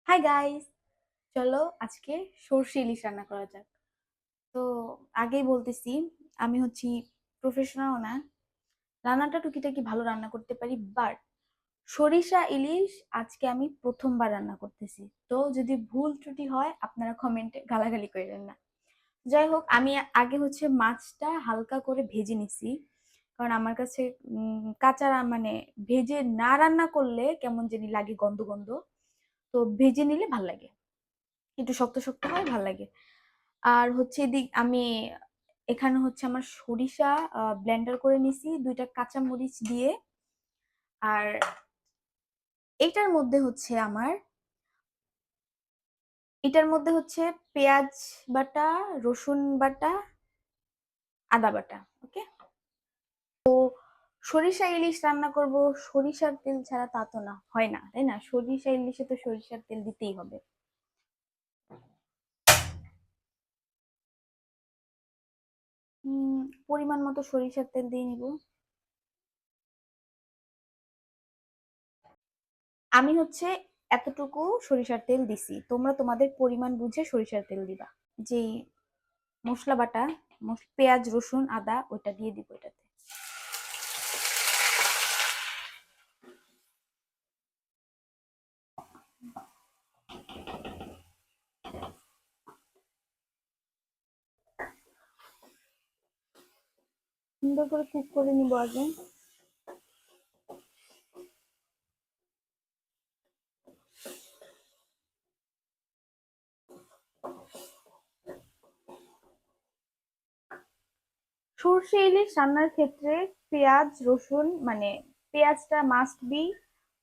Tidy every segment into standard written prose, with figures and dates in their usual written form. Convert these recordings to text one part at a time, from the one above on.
Hi guys, চলো আজকে সর্ষে ইলিশ রান্না করা যাক। তো আগেই বলতেছি, আমি হচ্ছি প্রফেশনাল না, রান্নাটা টুকিটাকি ভালো রান্না করতে পারি, বাট সরিষা ইলিশ আজকে আমি প্রথমবার রান্না করতেছি। তো যদি ভুল ত্রুটি হয় আপনারা কমেন্টে গালাগালি করেন না। যাই হোক, আমি আগে হচ্ছে মাছটা হালকা করে ভেজে নিছি, কারণ আমার কাছে কাঁচা মানে ভেজে না রান্না করলে কেমন জানি লাগে, গন্ধ গন্ধ। তো ভেজে নিলে ভাল লাগে, একটু শক্ত শক্ত হয়, ভাল লাগে। আর হচ্ছে এদিক আমি এখানে হচ্ছে আমার সরিষা ব্লেন্ডার করে নিছি দুইটা কাঁচা মরিচ দিয়ে। আর এটার মধ্যে হচ্ছে আমার এটার মধ্যে হচ্ছে পেঁয়াজ বাটা, রসুন বাটা, আদা বাটা। ওকে, সরিষা ইলিশ রান্না করব, সরিষার তেল ছাড়া তা তো না হয় না, তাই না? সরিষা ইলিশে তো সরিষার তেল দিতেই হবে। পরিমাণ মতো সরিষার তেল দিয়ে নিব। আমি হচ্ছে এতটুকু সরিষার তেল দিছি, তোমরা তোমাদের পরিমাণ বুঝে সরিষার তেল দিবা। যে মশলা বাটা, পেঁয়াজ রসুন আদা ওইটা দিয়ে দিব এটাতে। সুন্দর করে কুক করে নিব আগে। সরষে ইলিশ রান্নার ক্ষেত্রে পেঁয়াজ রসুন মানে পেঁয়াজটা মাস্ট বি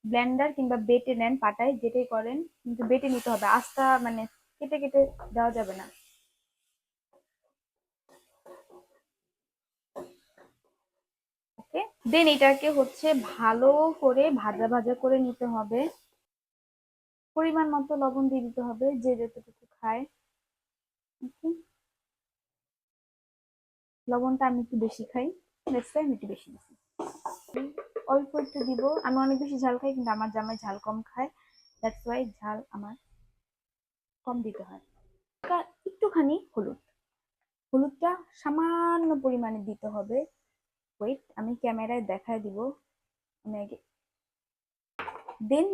ব্লেন্ডার কিংবা বেটে নেন, পাটায় যেটাই করেন, কিন্তু বেটে নিতে হবে, আস্তা মানে কেটে কেটে দেওয়া যাবে না। ওকে, দেন এটাকে হচ্ছে ভালো করে ভাজা ভাজা করে নিতে হবে। পরিমাণ মতো লবণ দিয়ে দিতে হবে, যে যতটুকু খায়। ওকে, লবণটা আমি একটু বেশি খাই, আমি একটু বেশি দিচ্ছি। অল্প একটু দিব, আমি অনেক বেশি ঝাল খাই কিন্তু আমার জামাই ঝাল কম খায়, দ্যাটস ওয়াই ঝাল আমার কম দিতে হয়। একটুখানি হলুদ, হলুদটা সামান্য পরিমাণে দিতে হবে। ওয়েট, আমি ক্যামেরায় দেখায় দিব। আমি আগে দেন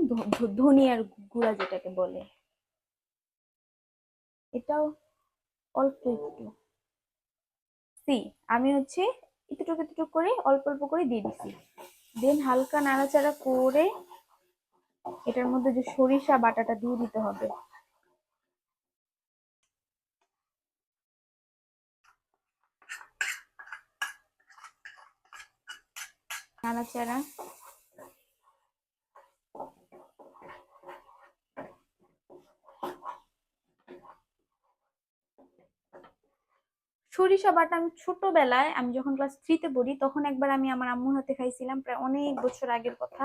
ধনিয়ার গুঁড়া যেটাকে বলে, এটাও অল্প একটু। সি, আমি হচ্ছে এতটুকু এতটুকু করে অল্প অল্প করে দিয়ে দিচ্ছি। দেন হালকা নাড়াচাড়া করে এটার মধ্যে যে সরিষা বাটাটা দিয়ে দিতে হবে। নাড়াচাড়া সরিষা বাটা আমি ছোটবেলায়, আমি যখন ক্লাস 3-তে পড়ি, তখন একবার আমি আমার আম্মুর হাতে খাইছিলাম, প্রায় অনেক বছর আগের কথা।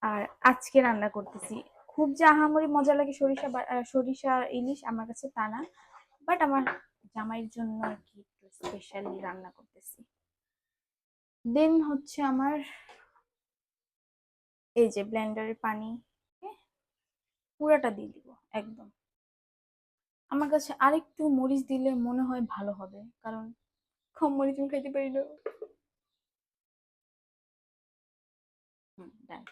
আর আজকে রান্না করতেছি, খুব যে আহামরি মজা লাগে সরিষা ইলিশ আমার কাছে তা না, বাট আমার জামাইয়ের জন্য আর কি একটু স্পেশালি রান্না করতেছি। দেন হচ্ছে আমার এই যে ব্লেন্ডারের পানি, পুরাটা দিয়ে দিব একদম। আমার কাছে আরেকটু মরিচ দিলে মনে হয় ভালো হবে, কারণ কম মরিচ আমি খাইতে পারি না। ডান।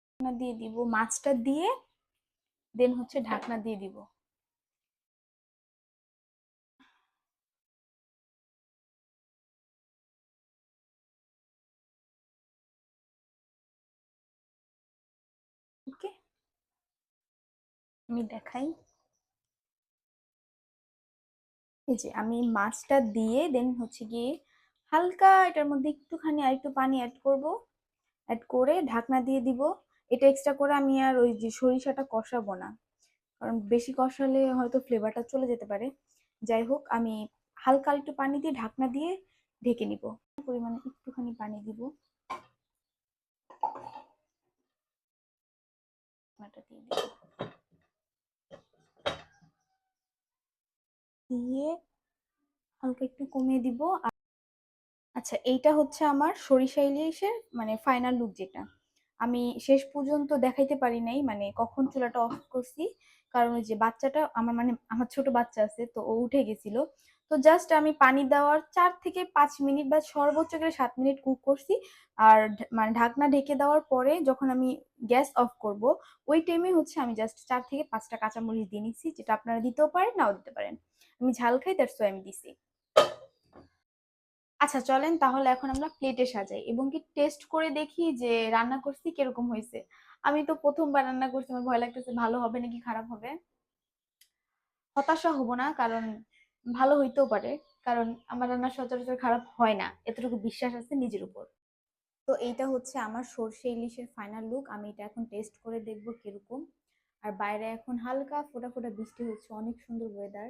ঢাকনা দিয়ে দিব, মাছটা দিয়ে দেন হচ্ছে ঢাকনা দিয়ে দিব। ওকে, আমি দেখাই। এই যে আমি মাছটা দিয়ে দেন হচ্ছে গিয়ে হালকা এটার মধ্যে একটুখানি আর একটু পানি অ্যাড করব, অ্যাড করে ঢাকনা দিয়ে দিব। এটা এক্সট্রা করে আমি আর ওই যে সরিষাটা কষাবো না, কারণ বেশি কষালে হয়তো ফ্লেভারটা চলে যেতে পারে। যাই হোক, আমি হালকা একটু পানি দিয়ে ঢাকনা দিয়ে ঢেকে নিব। পরিমাণে একটুখানি পানি দিব, ঢাকনাটা দিয়ে দিব, দিয়ে হালকা একটু কমিয়ে দিব। আচ্ছা, এইটা হচ্ছে আমার সরিষা ইলিশের মানে ফাইনাল লুক যেটা। আমি শেষ পর্যন্ত দেখাইতে পারি নাই মানে কখন চুলাটা অফ করছি। কারণ ওই যে বাচ্চাটা আমার মানে আমার ছোট বাচ্চা আছে তো ও উঠে গেছিল। তো জাস্ট আমি পানি দেওয়ার ৪ থেকে ৫ মিনিট বা সর্বোচ্চ করে ৭ মিনিট কুক করছি। আর মানে ঢাকনা ঢেকে দেওয়ার পরে যখন আমি গ্যাস অফ করব, ওই টাইমে হচ্ছে আমি জাস্ট ৪ থেকে ৫টা কাঁচামরিচ দিয়ে নিচ্ছি, যেটা আপনারা দিতেও পারেন নাও দিতে পারেন। আমি ঝাল খাই দ্যাটস ওয়াই আমি দিছি। আচ্ছা চলেন তাহলে এখন আমরা প্লেটে সাজাই এবং কি টেস্ট করে দেখি যে রান্না করছি কিরকম হয়েছে। আমি তো প্রথমবার রান্না করছি, আমার ভয় লাগতেছে ভালো হবে নাকি খারাপ হবে। হতাশা হব না, কারণ ভালো হইতেও পারে। কারণ আমার রান্না সচরাচর খারাপ হয় না, এতটুকু বিশ্বাস আছে নিজের উপর। তো এইটা হচ্ছে আমার সর্ষে ইলিশের ফাইনাল লুক। আমি এটা এখন টেস্ট করে দেখবো কিরকম। আর বাইরে এখন হালকা ফোটা ফোটা বৃষ্টি হচ্ছে, অনেক সুন্দর ওয়েদার,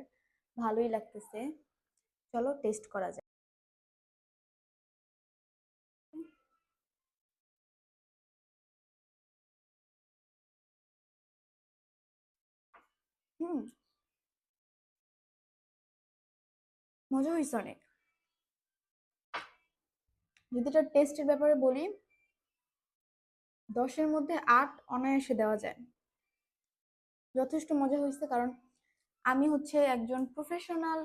ভালোই লাগতেছে। চলো টেস্ট করা যাক। হুম, মজা হয়েছে অনেক। যদি এটার টেস্টের ব্যাপারে বলি, ১০-এর মধ্যে ৮ অনায়াসে দেওয়া যায়। যথেষ্ট মজা হয়েছে, কারণ আমি হচ্ছে একজন প্রফেশনাল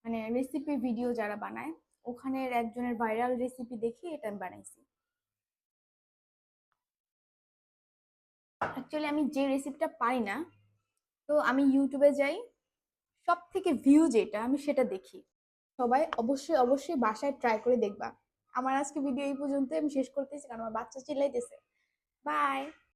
মানে রেসিপি ভিডিও যারা বানায়, ওখানের একজনের ভাইরাল রেসিপি দেখে এটা আমি বানাইছি। অ্যাকচুয়ালি আমি যে রেসিপিটা পারি না, তো আমি ইউটিউবে যাই, সব থেকে ভিউ যেটা আমি সেটা দেখি। সবাই অবশ্যই অবশ্যই বাসায় ট্রাই করে দেখবা। আমার আজকে ভিডিও এই পর্যন্ত, আমি শেষ করতেছি কারণ আমার বাচ্চা চিল্লাইতেছে। বাই।